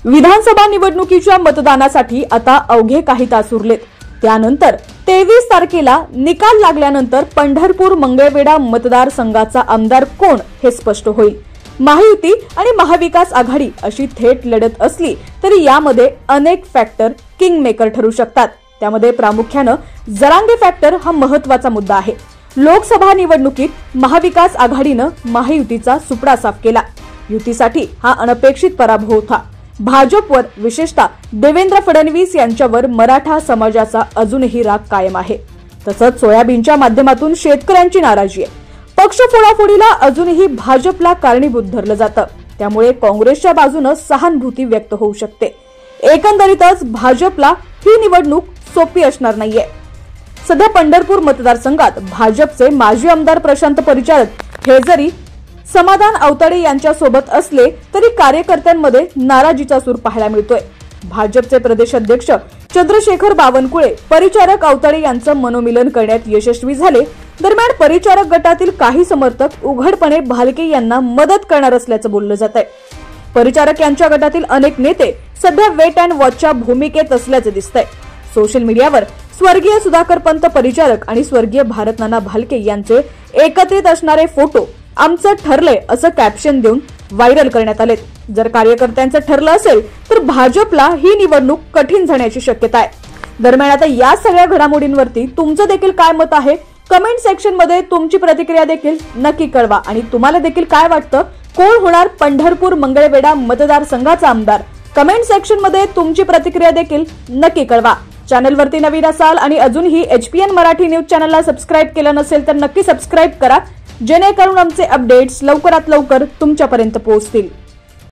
विधानसभा निवडणुकीच्या मतदानासाठी आता अवघे काही तास उरलेत। त्यानंतर 23 तारखेला निकाल लागल्यानंतर पंढरपूर मंगळवेढा मतदारसंघाचा आमदार कोण हे स्पष्ट होईल। महायुती आणि महाविकास आघाडी अशी थेट लढत असली तरी यामध्ये अनेक फॅक्टर किंग मेकर ठरू शकतात। त्यामध्ये प्रामुख्याने जरांगे फॅक्टर हा महत्त्वाचा मुद्दा आहे। लोकसभा निवडणुकीत महाविकास आघाडीनं महायुतीचा सुपडा साफ केला। युतीसाठी हा अनपेक्षित पराभव होता। भाजपवर विशेषतः देवेंद्र फडणवीस यांच्यावर मराठा समाजाचा अजूनही राग कायम आहे। तसंच सोयाबीनच्या माध्यमातून शेतकऱ्यांची नाराजी आहे। पक्ष फोडाफोडीला अजूनही भाजपला कारणीभूत धरलं जातं। त्यामुळे काँग्रेसच्या बाजूने सहानुभूती व्यक्त होऊ शकते। एकंदरीतच भाजपला ही निवडणूक सोपी असणार नाहीये। सध्या पंढरपूर मतदारसंघात भाजपचे माजी आमदार प्रशांत परिचारक हे जरी समाधान अवताडे यांच्या सोबत असले तरी कार्यकर्त्यांमध्ये नाराजीचा सूर पाहायला मिळतोय। भाजपचे प्रदेश अध्यक्ष चंद्रशेखर बावनकुळे परिचारक अवताडे यांचं मनोमिलन करण्यात यशस्वी झाले। दरम्यान परिचारक गटातील काही समर्थक उघडपणे भालके यांना मदत करणार असल्याचं बोललं जात आहे। परिचारक यांच्या गटातील अनेक नेते सध्या वेट अँड वॉचच्या भूमिकेत असल्याचे दिसतंय। सोशल मीडियावर स्वर्गीय सुधाकर पंत परिचारक आणि स्वर्गीय भारतनाना भालके यांचे एकत्रित असणारे फोटो आमचं ठरलंय असं कॅप्शन देऊन व्हायरल करण्यात आले। जर कार्यकर्त्यांचं ठरलं असेल तर भाजपला ही निवडणूक कठीण जाण्याची शक्यता आहे। दरम्यान आता या सगळ्या घडामोडींवरती तुमचं देखील काय मत आहे कमेंट सेक्शन मध्ये तुमची प्रतिक्रिया देखील नक्की कळवा। आणि तुम्हाला देखील काय वाटतं कोण होणार पंढरपूर मंगळवेढा मतदारसंघाचा आमदार कमेंट सेक्शन मध्ये तुमची प्रतिक्रिया देखील नक्की कळवा। चॅनलवरती नवीन असाल आणि अजूनही HPN मराठी न्यूज चॅनलला सबस्क्राइब केलं नसेल तर नक्की सबस्क्राइब करा जेणेकरून आमचे अपडेट्स लवकरात लवकर तुमच्यापर्यंत पोहोचतील।